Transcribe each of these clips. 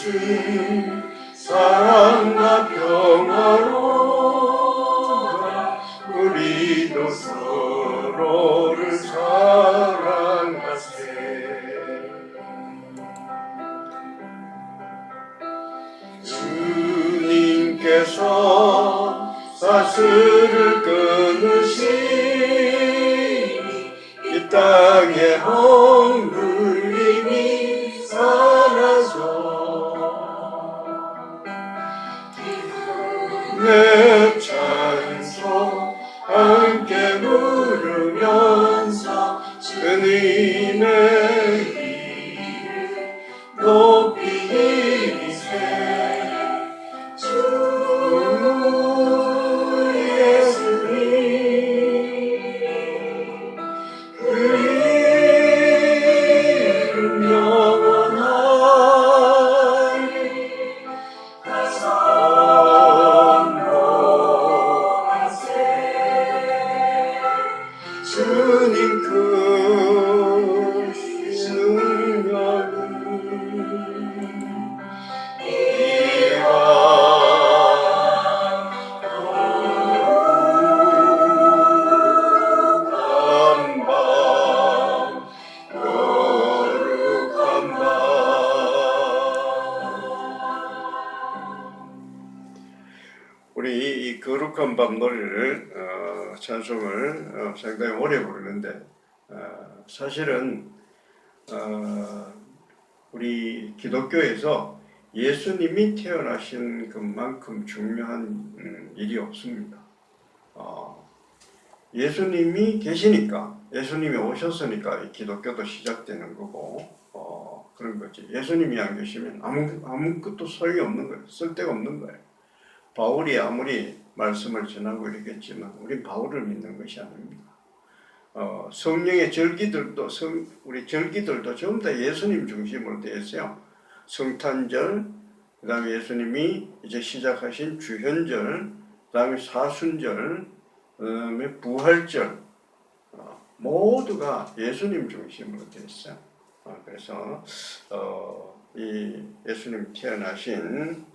뜻은 사랑과 평화로라. 우리도 서로를 사랑하세. 주님께서 사슬을 끊으시니 이 땅의 억눌림이 사라져. 내 찬송 함께 부르면서 주님의 이름 높이 기리세. 주님 크신 능력은 이와 거룩한 밤. 우리 이 거룩한 밤 노래를 찬송을 상당히 오래 부르는데 사실은 우리 기독교에서 예수님이 태어나신 것만큼 중요한 일이 없습니다. 예수님이 계시니까, 예수님이 오셨으니까 이 기독교도 시작되는 거고 그런 거지. 예수님이 안 계시면 아무것도 소용이 없는 거예요. 쓸데가 없는 거예요. 바울이 아무리 말씀을 전하고 이러겠지만 우린 바울을 믿는 것이 아닙니다. 성령의 절기들도 우리 절기들도 전부 다 예수님 중심으로 되어 있어요. 성탄절, 그 다음에 예수님이 이제 시작하신 주현절, 그 다음에 사순절, 그 다음에 부활절, 모두가 예수님 중심으로 되어 있어요. 그래서 이 예수님 태어나신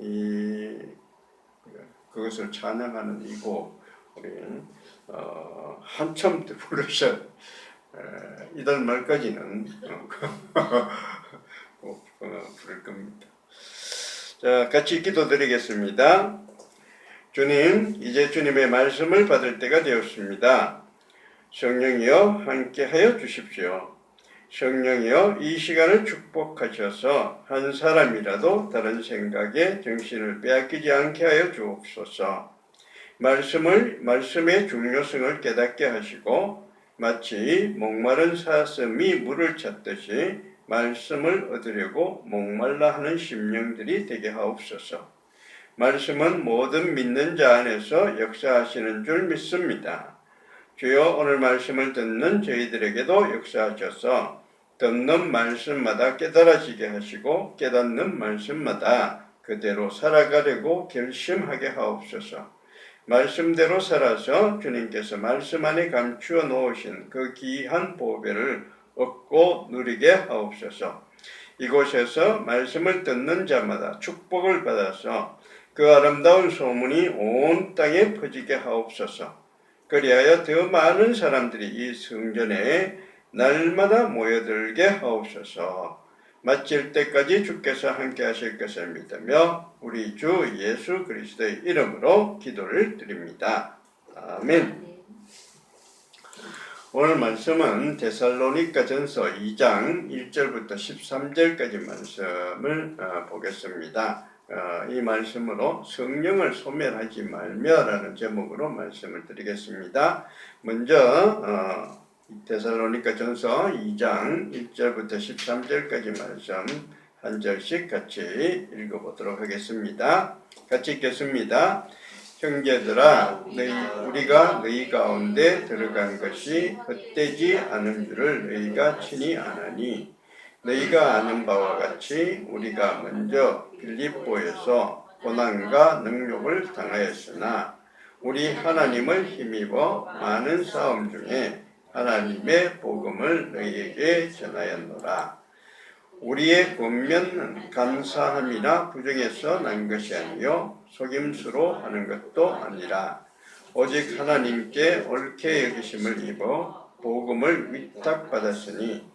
그것을 찬양하는 이곡 우리는 한참 부르셔 이달 말까지는 꼭 부를 겁니다. 자, 같이 기도드리겠습니다. 주님, 이제 주님의 말씀을 받을 때가 되었습니다. 성령이여 함께하여 주십시오. 성령이여 이 시간을 축복하셔서 한 사람이라도 다른 생각에 정신을 빼앗기지 않게 하여 주옵소서. 말씀의 중요성을 깨닫게 하시고 마치 목마른 사슴이 물을 찾듯이 말씀을 얻으려고 목말라 하는 심령들이 되게 하옵소서. 말씀은 모든 믿는 자 안에서 역사하시는 줄 믿습니다. 주여, 오늘 말씀을 듣는 저희들에게도 역사하셔서 듣는 말씀마다 깨달아지게 하시고 깨닫는 말씀마다 그대로 살아가려고 결심하게 하옵소서. 말씀대로 살아서 주님께서 말씀 안에 감추어 놓으신 그 귀한 보배를 얻고 누리게 하옵소서. 이곳에서 말씀을 듣는 자마다 축복을 받아서 그 아름다운 소문이 온 땅에 퍼지게 하옵소서. 그리하여 더 많은 사람들이 이 성전에 날마다 모여들게 하옵소서. 마칠 때까지 주께서 함께 하실 것을 믿으며 우리 주 예수 그리스도의 이름으로 기도를 드립니다. 아멘. 오늘 말씀은 데살로니가전서 2장 1절부터 13절까지 말씀을 보겠습니다. 이 말씀으로 성령을 소멸하지 말며라는 제목으로 말씀을 드리겠습니다. 먼저 데살로니가전서 2장 1절부터 13절까지 말씀 한 절씩 같이 읽어보도록 하겠습니다. 같이 읽겠습니다. 형제들아, 우리가 너희 가운데 들어간 것이 헛되지 않은 줄을 너희가 친히 아나니, 너희가 아는 바와 같이 우리가 먼저 빌립보에서 고난과 능욕을 당하였으나 우리 하나님을 힘입어 많은 싸움 중에 하나님의 복음을 너희에게 전하였노라. 우리의 권면은 감사함이나 부정에서 난 것이 아니요 속임수로 하는 것도 아니라 오직 하나님께 옳게 여기심을 입어 복음을 위탁받았으니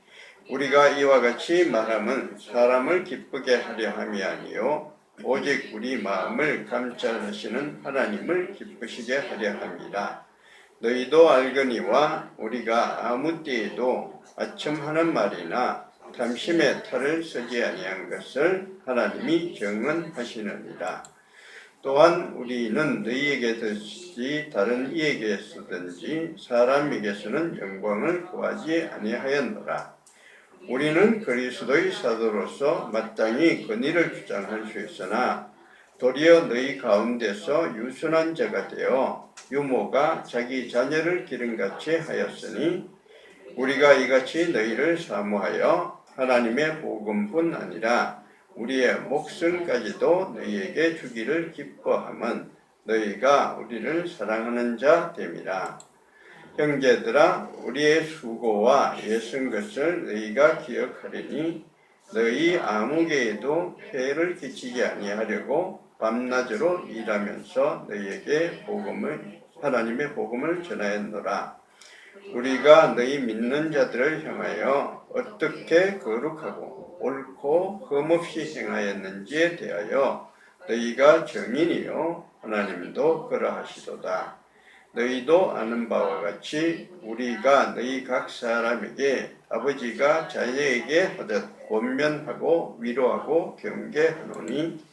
우리가 이와 같이 말함은 사람을 기쁘게 하려 함이 아니요 오직 우리 마음을 감찰하시는 하나님을 기쁘시게 하려 함이라. 너희도 알거니와 우리가 아무 때에도 아첨하는 말이나 탐심의 탈을 쓰지 아니한 것을 하나님이 정언하시느니라. 또한 우리는 너희에게든지 다른 이에게서든지 사람에게서는 영광을 구하지 아니하였노라. 우리는 그리스도의 사도로서 마땅히 권위를 주장할 수 있으나 도리어 너희 가운데서 유순한 자가 되어 유모가 자기 자녀를 기름같이 하였으니 우리가 이같이 너희를 사모하여 하나님의 복음뿐 아니라 우리의 목숨까지도 너희에게 주기를 기뻐함은 너희가 우리를 사랑하는 자 됨이라. 형제들아 우리의 수고와 애쓴 것을 너희가 기억하리니 너희 아무개에도 폐를 끼치지 아니하려고 밤낮으로 일하면서 너희에게 하나님의 복음을 전하였노라. 우리가 너희 믿는 자들을 향하여 어떻게 거룩하고 옳고 흠없이 행하였는지에 대하여 너희가 증인이요 하나님도 그러하시도다. 너희도 아는 바와 같이 우리가 너희 각 사람에게 아버지가 자녀에게 하듯 권면하고 위로하고 경계하노니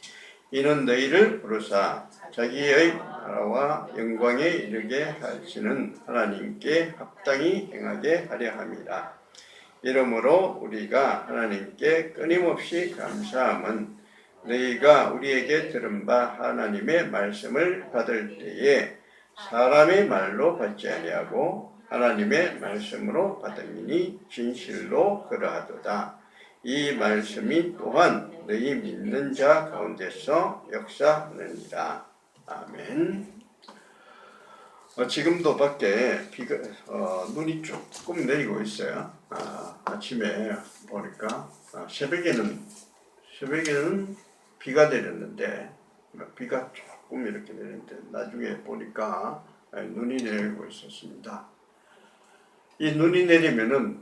이는 너희를 부르사 자기의 나라와 영광에 이르게 하시는 하나님께 합당히 행하게 하려 함이라. 이러므로 우리가 하나님께 끊임없이 감사함은 너희가 우리에게 들은 바 하나님의 말씀을 받을 때에 사람의 말로 받지 아니하고 하나님의 말씀으로 받음이니 진실로 그러하도다. 이 말씀이 또한 너희 믿는 자 가운데서 역사하느니라. 아멘. 지금도 밖에 비가 눈이 조금 내리고 있어요. 아침에 보니까 새벽에는 비가 내렸는데 비가 조금 이렇게 내리는데 나중에 보니까 눈이 내리고 있었습니다. 이 눈이 내리면은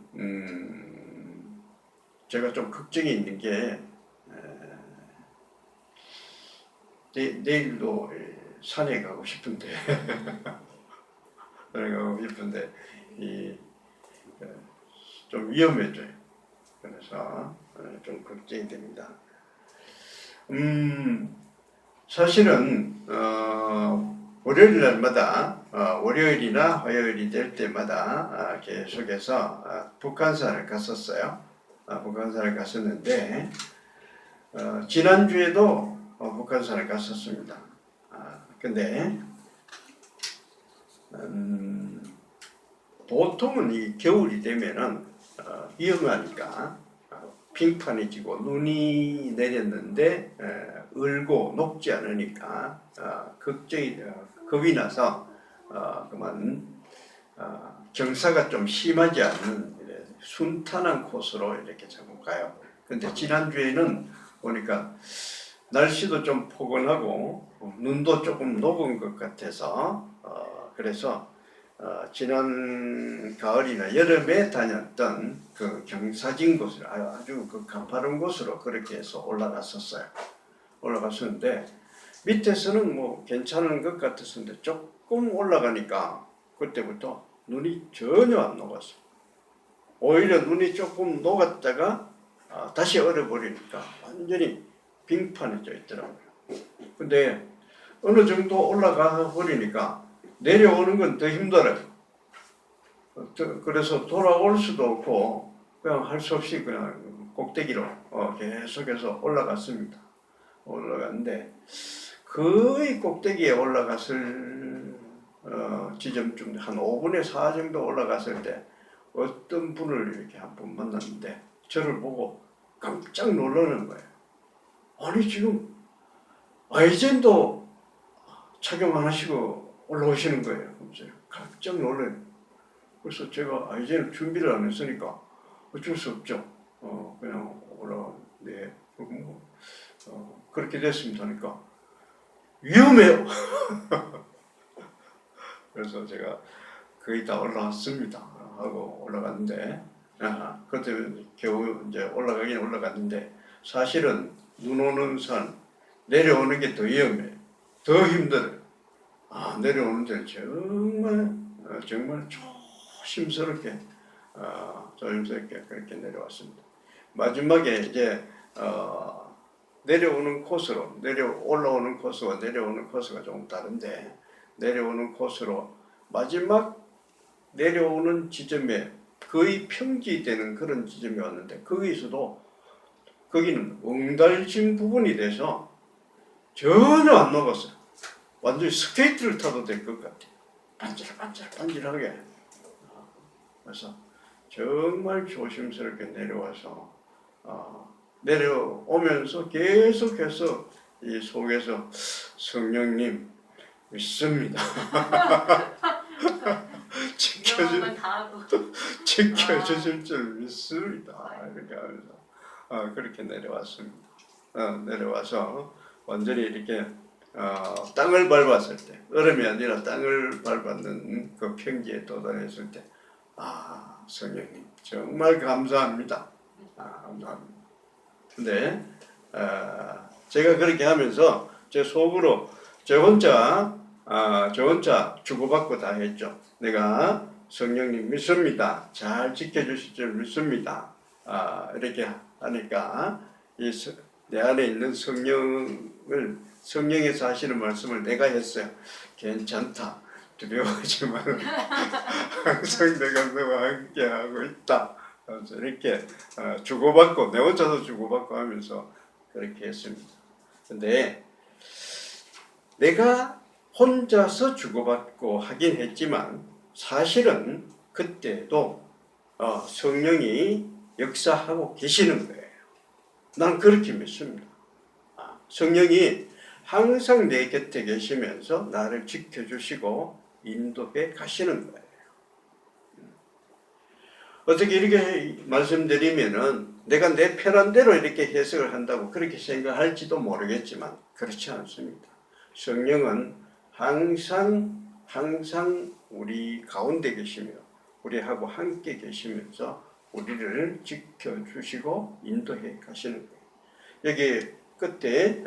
제가 좀 걱정이 있는 게 내일도 산에 가고 싶은데 좀 위험해져요. 그래서 좀 걱정이 됩니다. 사실은 월요일 날마다 월요일이나 화요일이 될 때마다 계속해서 북한산을 갔었어요. 북한산을 갔었는데 지난주에도 북한산을 갔었습니다. 근데 보통은 이 겨울이 되면은 위험하니까 빙판이 지고 눈이 내렸는데 얼고 녹지 않으니까 겁이 나서 그만 경사가 좀 심하지 않는 순탄한 코스로 이렇게 자꾸 가요. 근데 지난주에는 보니까 날씨도 좀 포근하고 눈도 조금 녹은 것 같아서 그래서 지난 가을이나 여름에 다녔던 그 경사진 곳을 아주 그 가파른 곳으로 그렇게 해서 올라갔었는데 밑에서는 뭐 괜찮은 것 같았는데 조금 올라가니까 그때부터 눈이 전혀 안 녹았어요. 오히려 눈이 조금 녹았다가 다시 얼어버리니까 완전히 빙판해져 있더라고요. 근데 어느 정도 올라가 버리니까 내려오는 건 더 힘들어요. 그래서 돌아올 수도 없고 그냥 할 수 없이 그냥 꼭대기로 계속해서 올라갔습니다. 올라갔는데 거의 꼭대기에 올라갔을 지점쯤 한 5분의 4 정도 올라갔을 때 어떤 분을 이렇게 한 분 만났는데 저를 보고 깜짝 놀라는 거예요. 아니 지금 아이젠도 착용 안 하시고 올라오시는 거예요. 깜짝 놀라요. 그래서 제가 이제는 준비를 안 했으니까 어쩔 수 없죠. 그냥 그렇게 됐습니다 하니까 위험해요. 그래서 제가 거의 다 올라왔습니다 하고 올라갔는데, 그때 겨우 이제 올라가긴 올라갔는데, 사실은 눈 오는 산 내려오는 게 더 위험해요. 더 힘들어요. 내려오는 데는 정말 조심스럽게 조심스럽게 그렇게 내려왔습니다. 마지막에 이제 내려오는 코스로 올라오는 코스와 내려오는 코스가 조금 다른데, 내려오는 코스로 마지막 내려오는 지점에 거의 평지되는 그런 지점이 왔는데, 거기는 엉달진 부분이 돼서 전혀 안 녹았어요. 완전히 스케이트를 타도 될 것 같아요. 반질반질하게. 그래서 정말 조심스럽게 내려와서 내려오면서 계속해서 이 속에서 성령님 믿습니다. 지켜주실 줄 믿습니다. 이렇게 하면서 그렇게 내려왔습니다. 내려와서 완전히 이렇게 땅을 밟았을 때, 얼음이 아니라 땅을 밟았는 그 평지에 도달했을 때, 성령님 정말 감사합니다. 감사합니다. 근데 제가 그렇게 하면서 제 속으로 저 혼자 주고받고 다 했죠. 내가 성령님 믿습니다. 잘 지켜주실 줄 믿습니다. 이렇게 하니까 내 안에 있는 성령에서 하시는 말씀을 내가 했어요. 괜찮다. 두려워하지 마라. 항상 내가 너와 함께하고 있다. 그래서 이렇게 주고받고, 내 혼자서 주고받고 하면서 그렇게 했습니다. 근데 내가 혼자서 주고받고 하긴 했지만, 사실은 그때도 성령이 역사하고 계시는 거예요. 난 그렇게 믿습니다. 성령이 항상 내 곁에 계시면서 나를 지켜주시고 인도해 가시는 거예요. 어떻게 이렇게 말씀드리면은 내가 내 편한 대로 이렇게 해석을 한다고 그렇게 생각할지도 모르겠지만, 그렇지 않습니다. 성령은 항상 우리 가운데 계시며 우리하고 함께 계시면서 우리를 지켜주시고 인도해 가시는 거예요. 여기 끝에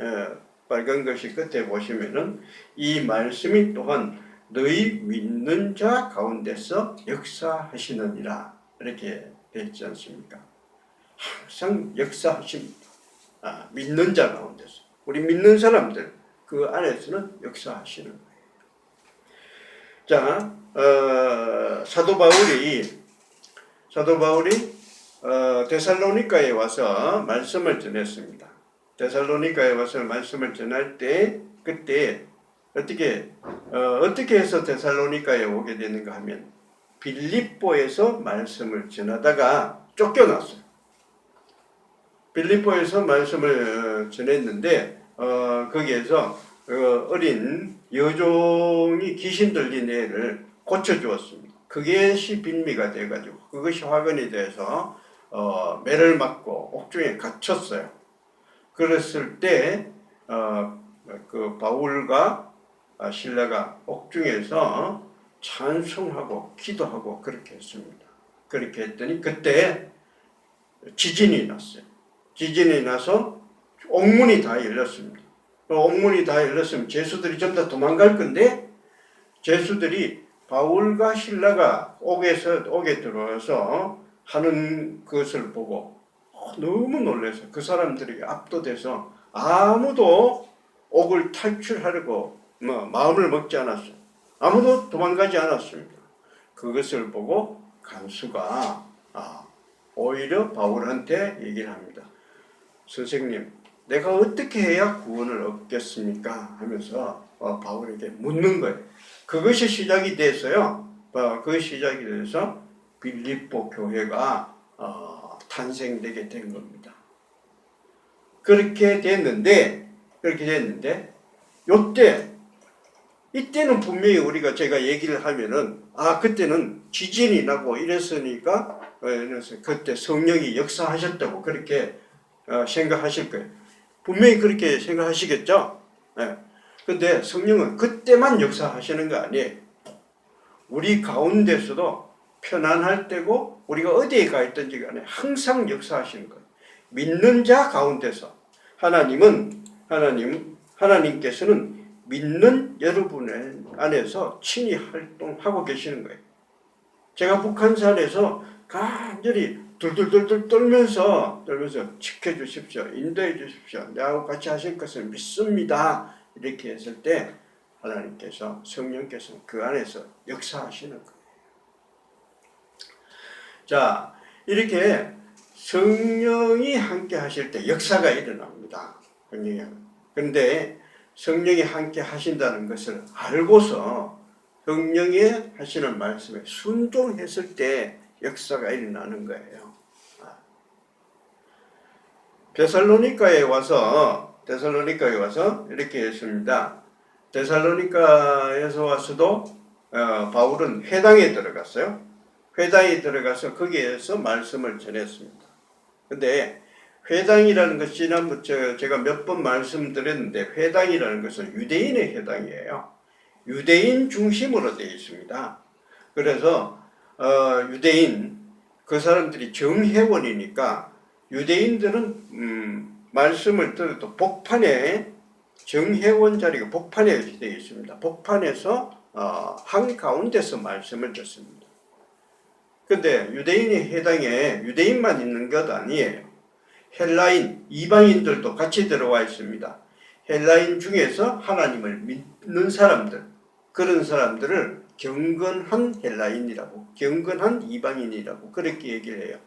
빨간 것이 끝에 보시면은 이 말씀이 또한 너희 믿는 자 가운데서 역사하시느니라 이렇게 되어 있지 않습니까? 항상 역사하십니다. 믿는 자 가운데서, 우리 믿는 사람들 그 안에서는 역사하시는 거예요. 자, 사도 바울이 데살로니가에 와서 말씀을 전했습니다. 데살로니가에 와서 말씀을 전할 때 그때 어떻게 해서 데살로니가에 오게 되는가 하면, 빌립보에서 말씀을 전하다가 쫓겨났어요. 빌립보에서 말씀을 전했는데 거기에서 어린 여종이 귀신 들린 애를 고쳐주었습니다. 그것이 빌미가 돼가지고 그것이 화근이 돼서 매를 맞고 옥중에 갇혔어요. 그랬을 때 그 바울과 실라가 옥중에서 찬송하고 기도하고 그렇게 했습니다. 그렇게 했더니 그때 지진이 났어요. 지진이 나서 옥문이 다 열렸습니다. 옥문이 다 열렸으면 죄수들이 전부 다 도망갈 건데, 죄수들이 바울과 실라가 옥에 들어와서 하는 것을 보고 너무 놀라서 그 사람들이 압도돼서 아무도 옥을 탈출하려고 마음을 먹지 않았어요. 아무도 도망가지 않았습니다. 그것을 보고 간수가 오히려 바울한테 얘기를 합니다. 선생님, 내가 어떻게 해야 구원을 얻겠습니까? 하면서 바울에게 묻는 거예요. 그것이 시작이 돼서요. 그 시작이 돼서 빌립보 교회가 탄생되게 된 겁니다. 그렇게 됐는데 이때는 분명히 제가 얘기를 하면은 그때는 지진이 나고 이랬으니까 그때 성령이 역사하셨다고 그렇게 생각하실 거예요. 분명히 그렇게 생각하시겠죠? 예. 근데 성령은 그때만 역사하시는 거 아니에요. 우리 가운데서도 편안할 때고 우리가 어디에 가 있든지 간에 항상 역사하시는 거예요. 믿는 자 가운데서 하나님께서는 믿는 여러분 안에서 친히 활동하고 계시는 거예요. 제가 북한산에서 간절히 둘둘둘둘 떨면서 지켜주십시오. 인도해 주십시오. 나하고 같이 하실 것을 믿습니다. 이렇게 했을 때 하나님께서 성령께서 그 안에서 역사하시는 거예요. 자, 이렇게 성령이 함께 하실 때 역사가 일어납니다. 그런데 성령이 함께 하신다는 것을 알고서 성령이 하시는 말씀에 순종했을 때 역사가 일어나는 거예요. 데살로니가에 와서 이렇게 했습니다. 데살로니가에서 와서도 바울은 회당에 들어갔어요. 회당에 들어가서 거기에서 말씀을 전했습니다. 근데 회당이라는 것이 지난번에 제가 몇 번 말씀드렸는데 회당이라는 것은 유대인의 회당이에요. 유대인 중심으로 되어 있습니다. 그래서 유대인 그 사람들이 정회원이니까 유대인들은 말씀을 들어도 복판에 정회원 자리가 복판에 되어 있습니다. 복판에서 한가운데서 말씀을 듣습니다. 그런데 유대인의 회당에 유대인만 있는 것 아니에요. 헬라인, 이방인들도 같이 들어와 있습니다. 헬라인 중에서 하나님을 믿는 사람들, 그런 사람들을 경건한 헬라인이라고, 경건한 이방인이라고 그렇게 얘기를 해요.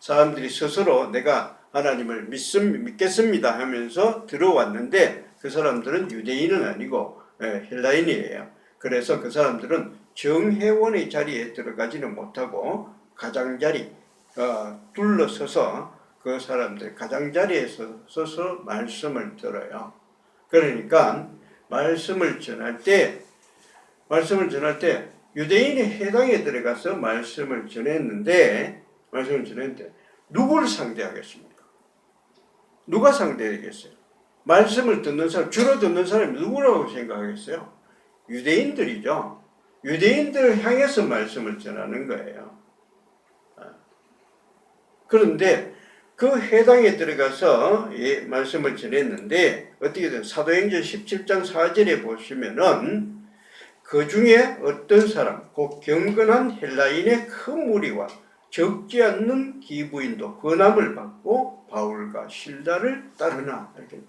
사람들이 스스로 내가 하나님을 믿겠습니다 하면서 들어왔는데 그 사람들은 유대인은 아니고 헬라인이에요. 그래서 그 사람들은 정회원의 자리에 들어가지는 못하고 가장자리 둘러서서 그 사람들 가장자리에 서서 말씀을 들어요. 그러니까 말씀을 전할 때 유대인의 회당에 들어가서 말씀을 전했는데 누구를 상대하겠습니까? 누가 상대하겠어요? 말씀을 듣는 사람, 주로 듣는 사람이 누구라고 생각하겠어요? 유대인들이죠. 유대인들을 향해서 말씀을 전하는 거예요. 그런데 그 회당에 들어가서 말씀을 전했는데 어떻게든 사도행전 17장 4절에 보시면은 그 중에 어떤 사람, 곧 경건한 헬라인의 큰 무리와 적지 않는 기부인도 권함을 받고 바울과 실다를 따르나. 이렇게.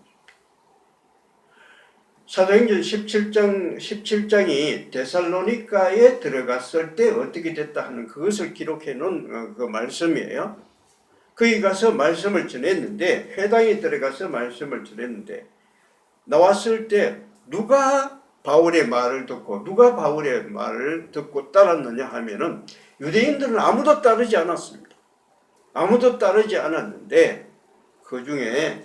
사도행전 17장이 데살로니가에 들어갔을 때 어떻게 됐다 하는 그것을 기록해 놓은 그 말씀이에요. 거기 가서 말씀을 전했는데, 회당에 들어가서 말씀을 전했는데, 나왔을 때 누가 바울의 말을 듣고 누가 바울의 말을 듣고 따랐느냐 하면은 유대인들은 아무도 따르지 않았습니다. 아무도 따르지 않았는데 그 중에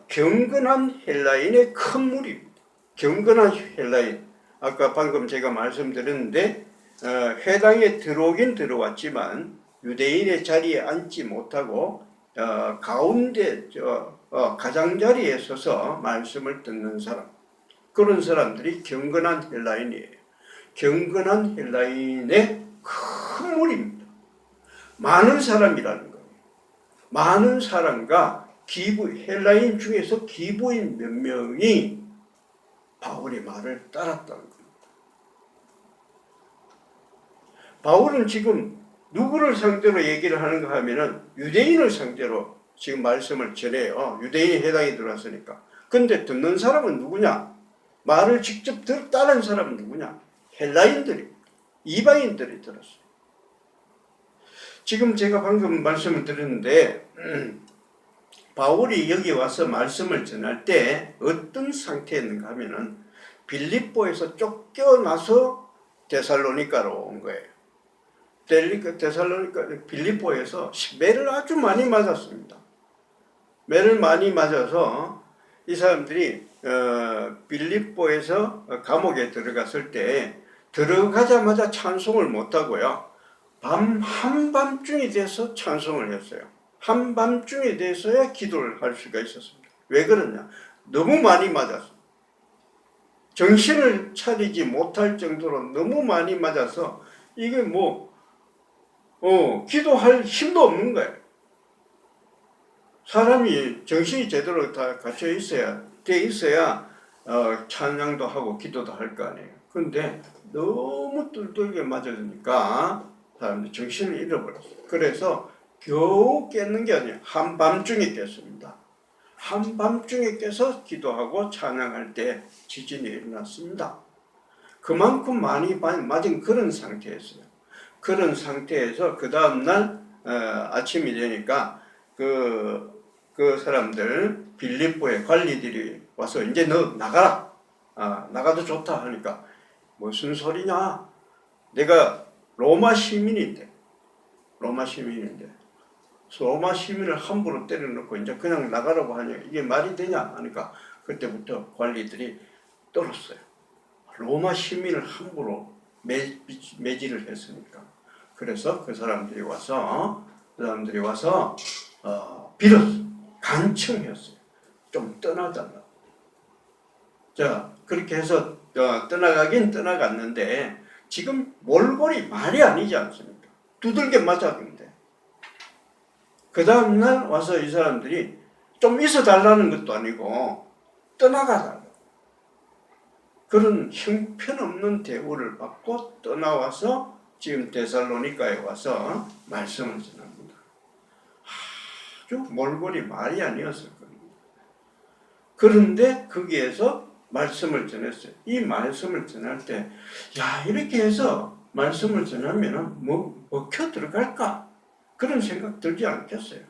경건한 헬라인의 큰 무리입니다. 경건한 헬라인. 아까 방금 제가 말씀드렸는데 회당에 들어오긴 들어왔지만 유대인의 자리에 앉지 못하고 가운데 가장자리에 서서 말씀을 듣는 사람. 그런 사람들이 경건한 헬라인이에요. 경건한 헬라인의 큰 무리입니다. 많은 사람이라는 거예요. 많은 사람과 헬라인 중에서 기부인 몇 명이 바울의 말을 따랐다는 겁니다. 바울은 지금 누구를 상대로 얘기를 하는가 하면은 유대인을 상대로 지금 말씀을 전해요. 유대인이 회당에 들어왔으니까. 근데 듣는 사람은 누구냐? 말을 직접 따른 사람은 누구냐? 헬라인들이, 이방인들이 들었어요. 지금 제가 방금 말씀을 드렸는데 바울이 여기 와서 말씀을 전할 때 어떤 상태였는가 하면은 빌립보에서 쫓겨나서 데살로니가로 온 거예요. 빌립보에서 매를 아주 많이 맞았습니다. 매를 많이 맞아서 이 사람들이 빌립보에서 감옥에 들어갔을 때 들어가자마자 찬송을 못하고요. 한밤중이 돼서 찬송을 했어요. 한밤중이 돼서야 기도를 할 수가 있었습니다. 왜 그러냐? 너무 많이 맞았어. 정신을 차리지 못할 정도로 너무 많이 맞아서 이게 기도할 힘도 없는 거예요. 사람이 정신이 제대로 다 갖춰 있어야, 돼 있어야 찬양도 하고 기도도 할 거 아니에요. 그런데 너무 뚫뚫게 맞아주니까 사람들이 정신을 잃어버렸어요. 그래서 겨우 깼는 게 아니에요. 한밤중에 깼습니다. 한밤중에 깨서 기도하고 찬양할 때 지진이 일어났습니다. 그만큼 많이 맞은 그런 상태였어요. 그런 상태에서 그 다음날 아침이 되니까 그 사람들 빌립보의 관리들이 와서 이제 너 나가라. 나가도 좋다 하니까 무슨 소리냐. 내가 로마 시민인데 로마 시민을 함부로 때려놓고 이제 그냥 나가라고 하냐. 이게 말이 되냐 하니까 그때부터 관리들이 떨었어요. 로마 시민을 함부로 매질을 했으니까. 그래서 그 사람들이 와서 빌었어요. 간청했어요. 좀 떠나달라고. 자, 그렇게 해서 떠나가긴 떠나갔는데 지금 몰골이 말이 아니지 않습니까? 두들겨 맞았는데 그 다음날 와서 이 사람들이 좀 있어 달라는 것도 아니고 떠나가달라고. 그런 형편없는 대우를 받고 떠나와서 지금 데살로니가에 와서 말씀을 전합니다. 아주 몰골이 말이 아니었을 겁니다. 그런데 거기에서 말씀을 전했어요. 이 말씀을 전할 때, 이렇게 해서 말씀을 전하면 먹혀 들어갈까? 그런 생각 들지 않겠어요.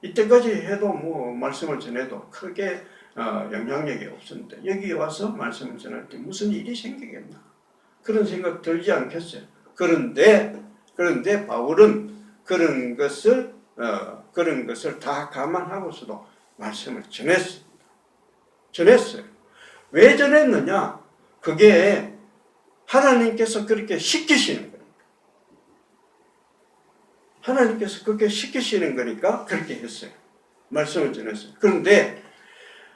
이때까지 해도 말씀을 전해도 크게 영향력이 없었는데 여기 와서 말씀을 전할 때 무슨 일이 생기겠나? 그런 생각 들지 않겠어요. 그런데 바울은 그런 것을 다 감안하고서도 말씀을 전했어요. 왜 전했느냐? 그게 하나님께서 그렇게 시키시는 거예요. 하나님께서 그렇게 시키시는 거니까 그렇게 했어요. 말씀을 전했어요. 그런데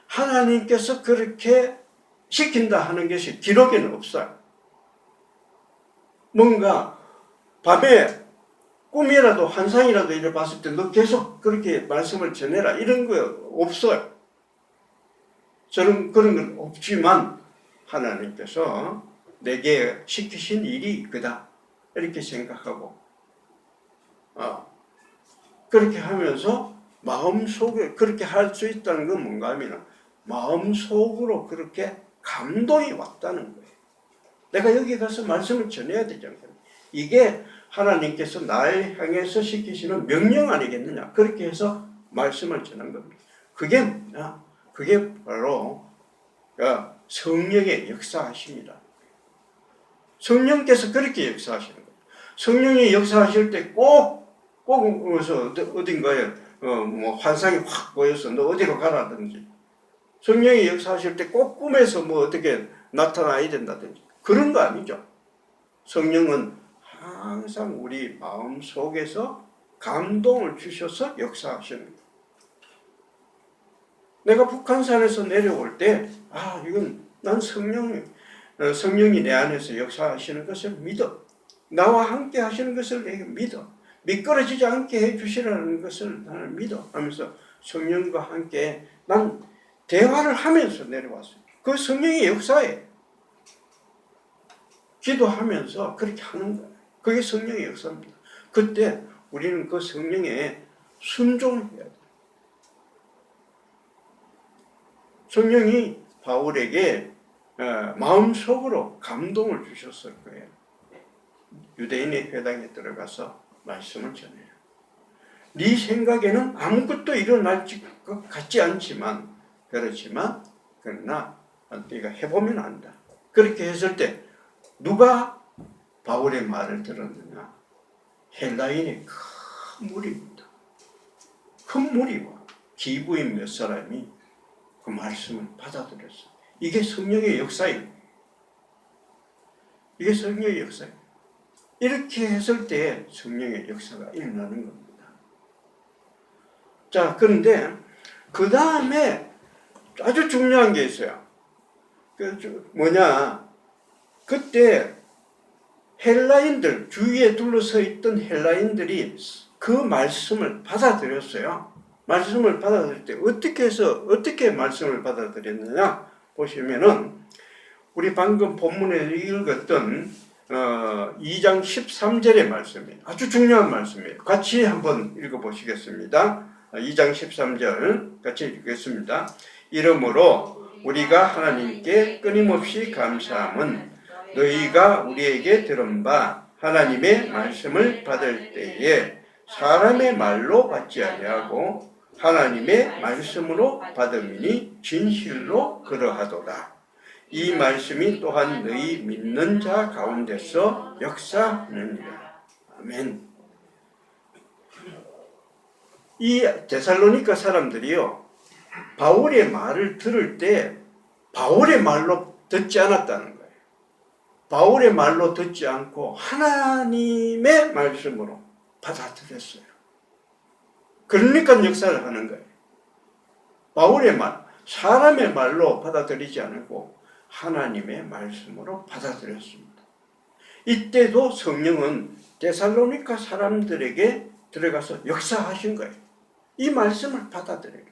하나님께서 그렇게 시킨다 하는 것이 기록에는 없어요. 뭔가 밤에 꿈이라도 환상이라도 이래 봤을 때 너 계속 그렇게 말씀을 전해라 이런 거 없어요. 저는 그런 건 없지만 하나님께서 내게 시키신 일이 그다 이렇게 생각하고 그렇게 하면서 마음속에 그렇게 할 수 있다는 건 뭔가 하면 마음속으로 그렇게 감동이 왔다는 거예요. 내가 여기 가서 말씀을 전해야 되잖아요. 이게 하나님께서 날 향해서 시키시는 명령 아니겠느냐. 그렇게 해서 말씀을 전한 겁니다. 그게 뭐냐? 그게 바로 성령의 역사하십니다. 성령께서 그렇게 역사하시는 거예요. 성령이 역사하실 때 꼭 어딘가에 환상이 확 보여서 너 어디로 가라든지 성령이 역사하실 때 꼭 꿈에서 어떻게 나타나야 된다든지 그런 거 아니죠. 성령은 항상 우리 마음 속에서 감동을 주셔서 역사하시는 거예요. 내가 북한산에서 내려올 때 이건 난 성령이 내 안에서 역사하시는 것을 믿어. 나와 함께 하시는 것을 내가 믿어. 미끄러지지 않게 해주시라는 것을 나는 믿어 하면서 성령과 함께 난 대화를 하면서 내려왔어요. 그 성령의 역사에 기도하면서 그렇게 하는 거예요. 그게 성령의 역사입니다. 그때 우리는 그 성령에 순종해야 돼요. 성령이 바울에게 마음속으로 감동을 주셨을 거예요. 유대인의 회당에 들어가서 말씀을 전해요. 네 생각에는 아무것도 일어날 것 같지 않지만 그러나 네가 해보면 안다. 그렇게 했을 때 누가 바울의 말을 들었느냐? 헬라인의 큰 무리입니다. 큰 무리와 기부인 몇 사람이 그 말씀을 받아들였어요. 이게 성령의 역사예요. 이게 성령의 역사예요. 이렇게 했을 때 성령의 역사가 일어나는 겁니다. 자, 그런데 그 다음에 아주 중요한 게 있어요. 그때 헬라인들, 주위에 둘러서 있던 헬라인들이 그 말씀을 받아들였어요. 말씀을 받아들일 때 어떻게 말씀을 받아들였느냐 보시면은, 우리 방금 본문에 읽었던 2장 13절의 말씀이에요. 아주 중요한 말씀이에요. 같이 한번 읽어보시겠습니다. 2장 13절 같이 읽겠습니다. 이러므로 우리가 하나님께 끊임없이 감사함은 너희가 우리에게 들은 바 하나님의 말씀을 받을 때에 사람의 말로 받지 아니하고 하나님의 말씀으로 받음이니 진실로 그러하도다. 이 말씀이 또한 너희 믿는 자 가운데서 역사하느니라. 아멘. 이 데살로니가 사람들이요, 바울의 말을 들을 때 바울의 말로 듣지 않았다는 거예요. 바울의 말로 듣지 않고 하나님의 말씀으로 받아들였어요. 그러니까 역사를 하는 거예요. 바울의 말, 사람의 말로 받아들이지 않고 하나님의 말씀으로 받아들였습니다. 이때도 성령은 데살로니가 사람들에게 들어가서 역사하신 거예요. 이 말씀을 받아들여요.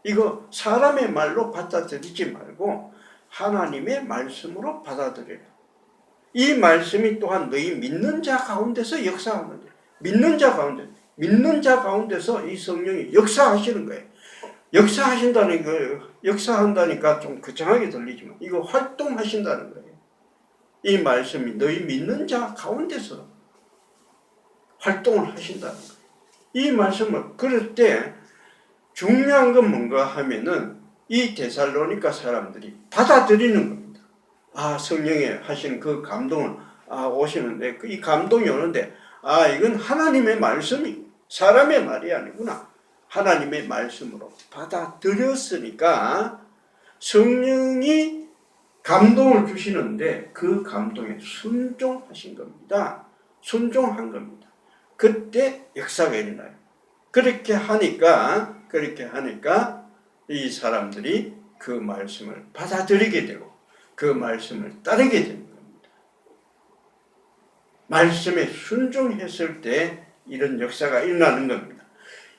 이거 사람의 말로 받아들이지 말고 하나님의 말씀으로 받아들여요. 이 말씀이 또한 너희 믿는 자 가운데서 역사하는 거예요. 믿는 자 가운데서 이 성령이 역사하시는 거예요. 역사하신다는 거예요. 역사한다니까 좀 거창하게 들리지만 이거 활동하신다는 거예요. 이 말씀이 너희 믿는 자 가운데서 활동을 하신다는 거예요. 이 말씀을 그럴 때 중요한 건 뭔가 하면은 이 데살로니가 사람들이 받아들이는 겁니다. 성령이 하신 그 감동을 오시는데 이 감동이 오는데 이건 하나님의 말씀이 사람의 말이 아니구나. 하나님의 말씀으로 받아들였으니까 성령이 감동을 주시는데 그 감동에 순종하신 겁니다. 순종한 겁니다. 그때 역사가 일어나요. 그렇게 하니까 이 사람들이 그 말씀을 받아들이게 되고 그 말씀을 따르게 되는 겁니다. 말씀에 순종했을 때 이런 역사가 일어나는 겁니다.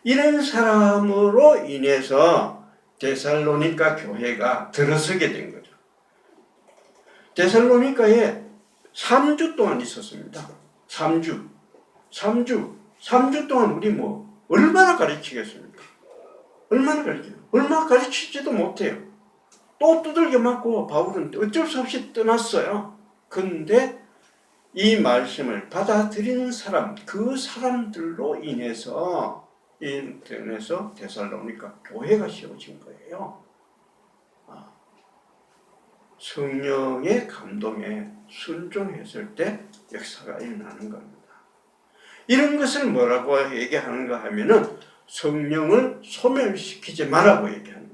이런 사람으로 인해서 데살로니가 교회가 들어서게 된 거죠. 데살로니가에 3주 동안 있었습니다. 3주 동안 우리 얼마나 가르치겠습니까? 얼마나 가르치지도 못해요. 또 두들겨 맞고 바울은 어쩔 수 없이 떠났어요. 그런데 이 말씀을 받아들이는 사람, 그 사람들로 인해서 데살로니가 교회가 세워진 거예요. 성령의 감동에 순종했을 때 역사가 일어나는 겁니다. 이런 것을 뭐라고 얘기하는가 하면은 성령을 소멸시키지 말라고 얘기하는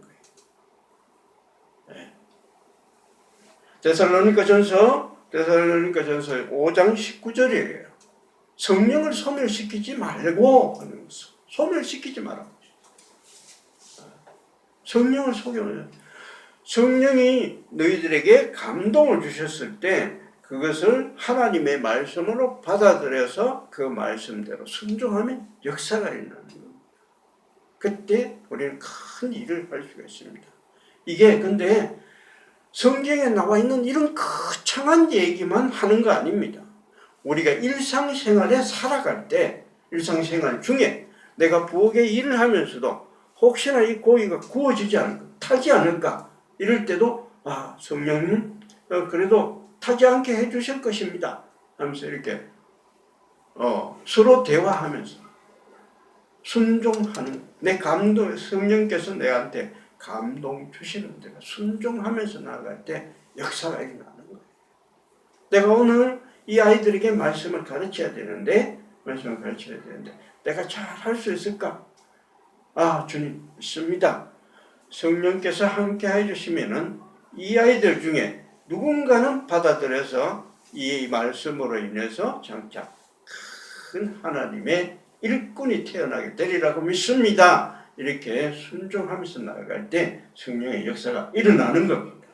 거예요. 데살로니가전서 5장 19절이에요. 성령을 소멸시키지 말고 하는 것을. 소멸시키지 말라고. 성령이 너희들에게 감동을 주셨을 때 그것을 하나님의 말씀으로 받아들여서 그 말씀대로 순종하면 역사가 일어나는 겁니다. 그때 우리는 큰 일을 할 수가 있습니다. 이게 근데 성경에 나와 있는 이런 거창한 얘기만 하는 거 아닙니다. 우리가 일상생활에 살아갈 때 일상생활 중에 내가 부엌에 일을 하면서도 혹시나 이 고기가 구워지지 않을까, 타지 않을까 이럴 때도 성령님 그래도 타지 않게 해주실 것입니다 하면서 이렇게 서로 대화하면서 순종하는 내 감동, 성령께서 내한테 감동 주시는 데가 순종하면서 나아갈 때 역사가 일어나는 거예요. 내가 오늘 이 아이들에게 말씀을 가르쳐야 되는데 내가 잘 할 수 있을까? 주님 믿습니다. 성령께서 함께 해주시면은 이 아이들 중에 누군가는 받아들여서 이 말씀으로 인해서 장차 큰 하나님의 일꾼이 태어나게 되리라고 믿습니다. 이렇게 순종하면서 나아갈 때 성령의 역사가 일어나는 겁니다.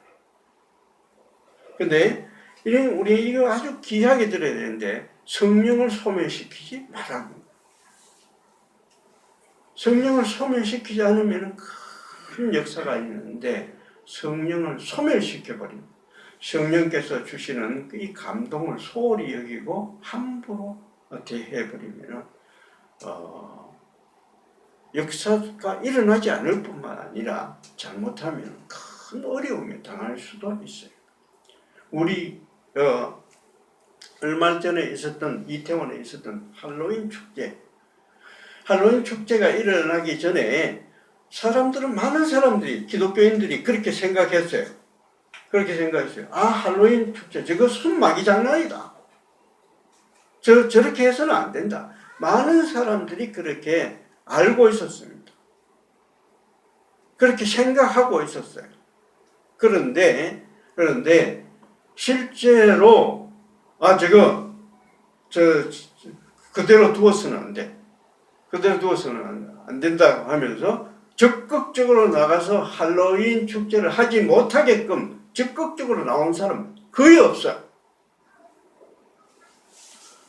근데 우리 이거 아주 귀하게 들어야 되는데 성령을 소멸시키지 말라는 거예요. 성령을 소멸시키지 않으면 큰 역사가 있는데 성령을 소멸시켜버립니다. 성령께서 주시는 이 감동을 소홀히 여기고 함부로 대해버리면 역사가 일어나지 않을 뿐만 아니라 잘못하면 큰 어려움에 당할 수도 있어요. 우리 얼마 전에 있었던 이태원에 있었던 할로윈 축제가 일어나기 전에 많은 사람들이 기독교인들이 그렇게 생각했어요. 할로윈 축제 저거 순마귀 장난이다. 저렇게 해서는 안 된다. 많은 사람들이 그렇게 알고 있었습니다. 그렇게 생각하고 있었어요. 그런데 실제로 그대로 두어서는 안 돼. 그대로 두어서는 안 된다고 하면서 적극적으로 나가서 할로윈 축제를 하지 못하게끔 적극적으로 나온 사람은 거의 없어요.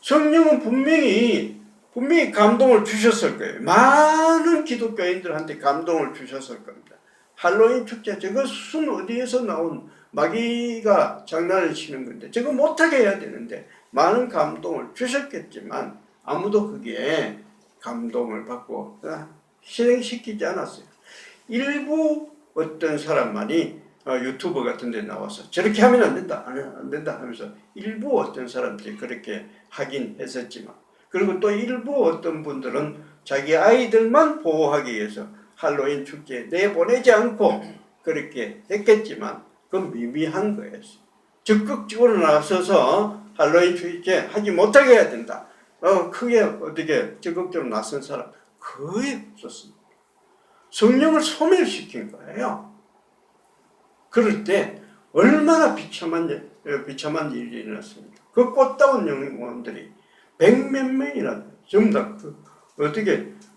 성령은 분명히 감동을 주셨을 거예요. 많은 기독교인들한테 감동을 주셨을 겁니다. 할로윈 축제 저거 순 어디에서 나온 마귀가 장난을 치는 건데 저거 못하게 해야 되는데 많은 감동을 주셨겠지만 아무도 그게 감동을 받고 실행시키지 않았어요. 일부 어떤 사람만이 유튜브 같은 데 나와서 저렇게 하면 안 된다 하면서 일부 어떤 사람들이 그렇게 하긴 했었지만, 그리고 또 일부 어떤 분들은 자기 아이들만 보호하기 위해서 할로윈 축제에 내보내지 않고 그렇게 했겠지만 그건 미미한 거예요. 적극적으로 나서서 할로윈 축제 하지 못하게 해야 된다. 크게 어떻게 적극적으로 나선 사람 거의 없었습니다. 성령을 소멸시킨 거예요. 그럴 때 얼마나 비참한 일이 일어났습니까? 그 꽃다운 영혼들이 100몇 명이나 전부 다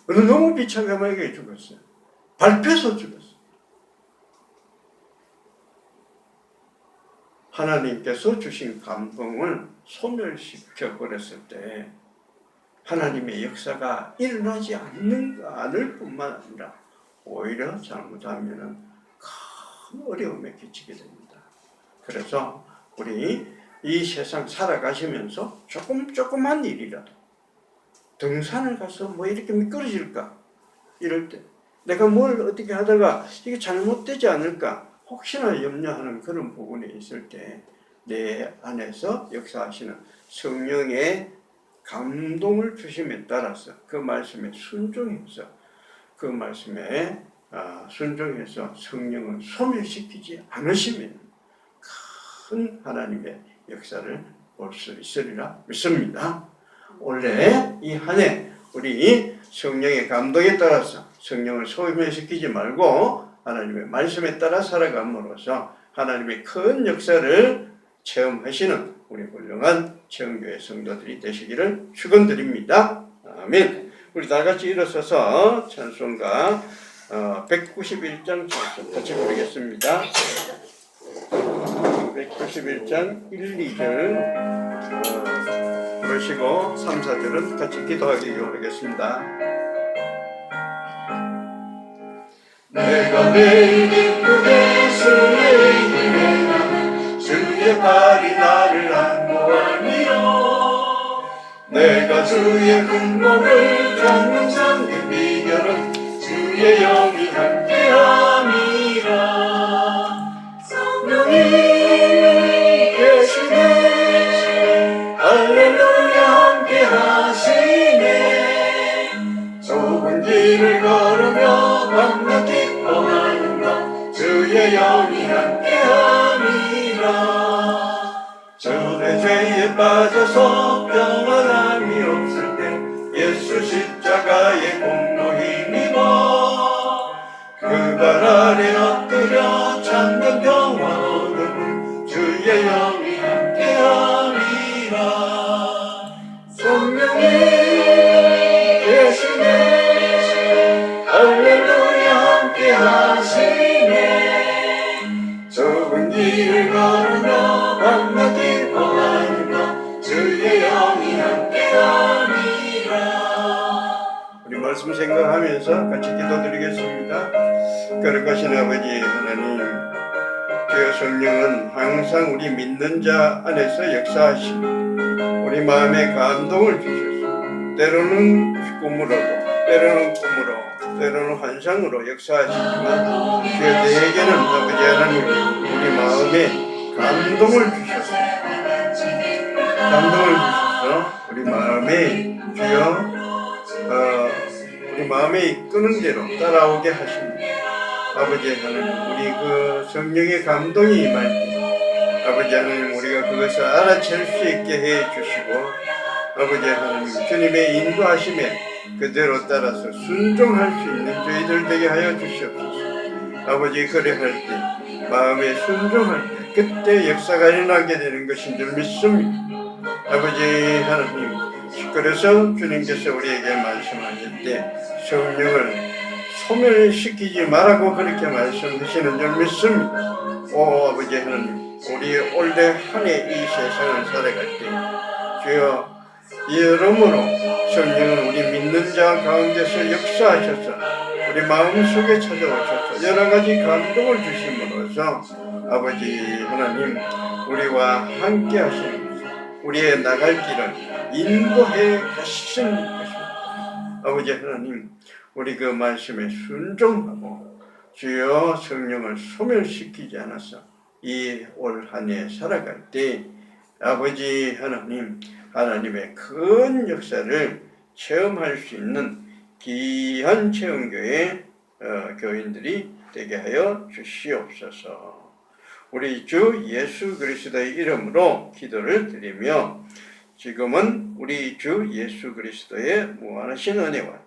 너무 비참하게 죽었어요. 밟혀서 죽었어요. 하나님께서 주신 감동을 소멸시켜 버렸을 때 하나님의 역사가 일어나지 않을 뿐만 아니라 오히려 잘못하면 큰 어려움에 끼치게 됩니다. 그래서 우리 이 세상 살아가시면서 조그만 일이라도 등산을 가서 이렇게 미끄러질까 이럴 때 내가 뭘 어떻게 하다가 이게 잘못되지 않을까 혹시나 염려하는 그런 부분이 있을 때 내 안에서 역사하시는 성령의 감동을 주심에 따라서 그 말씀에 순종해서 성령을 소멸시키지 않으시면 큰 하나님의 역사를 볼 수 있으리라 믿습니다. 올해 이 한 해 우리 성령의 감동에 따라서 성령을 소멸시키지 말고 하나님의 말씀에 따라 살아감으로써 하나님의 큰 역사를 체험하시는 우리 훌륭한 체험교회 성도들이 되시기를 축원드립니다. 아멘. 우리 다 같이 일어서서 찬송가 191장 찬송 같이 부르겠습니다. 191장 1, 2절 부르시고 3, 4절은 같이 기도하기 원하겠습니다. 내가 매일 기쁘게 주의 힘에 나는 주의 팔이 나를 안보하니요. 내가 주의 큰 몸을 잡는 참된 비결은 주의 영이 함께함이라. 성령이 계시네 할렐루야 함께하시네. 좁은 길을 걸으며 밤낮 기뻐하는 것 주의 영이 함께함이라. 저의 죄에 빠져서 평안함이 없을 때 예수 십자가의 공로 힘입어 그 발 아래 엎드려 참된 평화 얻음은 주의 영이 함께함이라. 성령이 계시네 할렐루야 기도하면서 같이 기도드리겠습니다. 거룩하신 아버지 하나님, 주여 성령은 항상 우리 믿는 자 안에서 역사하시고 우리 마음에 감동을 주셔서 때로는 꿈으로도 때로는 환상으로 역사하시지만 주여 대개는 아버지 하나님 우리 마음에 감동을 주셔서 우리 마음에 주여 우리 마음에 이끄는 대로 따라오게 하십니다. 아버지 하나님, 우리 그 성령의 감동이 임할 때 아버지 하나님 우리가 그것을 알아챌 수 있게 해 주시고 아버지 하나님 주님의 인도하심에 그대로 따라서 순종할 수 있는 저희들 되게 하여 주시옵소서. 아버지 그래할 때 마음에 순종할 때 그때 역사가 일어나게 되는 것인 줄 믿습니다. 아버지 하나님, 그래서 주님께서 우리에게 말씀하실 때 성령을 소멸시키지 말라고 그렇게 말씀하시는 줄 믿습니다. 오 아버지 하나님, 우리 올해 한 해 이 세상을 살아갈 때 주여 여러모로 성령은 우리 믿는 자 가운데서 역사하셔서 우리 마음속에 찾아오셔서 여러가지 감동을 주심으로써 아버지 하나님 우리와 함께 하시는 우리의 나갈 길을 인도해 가시는 것입니다. 아버지 하나님, 우리 그 말씀에 순종하고 주여 성령을 소멸시키지 않아서 이 올 한 해 살아갈 때 아버지 하나님, 하나님의 큰 역사를 체험할 수 있는 귀한 체험교회 교인들이 되게 하여 주시옵소서. 우리 주 예수 그리스도의 이름으로 기도를 드리며 지금은 우리 주 예수 그리스도의 무한하신 은혜와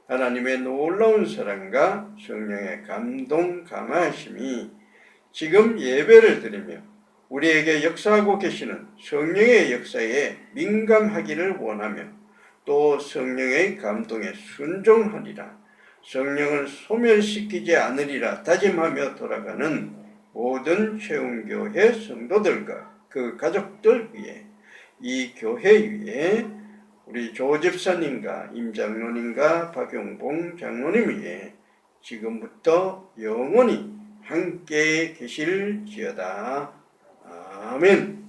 하나님의 놀라운 사랑과 성령의 감동 감화하심이 지금 예배를 드리며 우리에게 역사하고 계시는 성령의 역사에 민감하기를 원하며 또 성령의 감동에 순종하리라, 성령을 소멸시키지 않으리라 다짐하며 돌아가는 모든 채움교회 성도들과 그 가족들 위해, 이 교회 위에 우리 조 집사님과 임 장로님과 박용봉 장로님 위에 지금부터 영원히 함께 계실지어다. 아멘.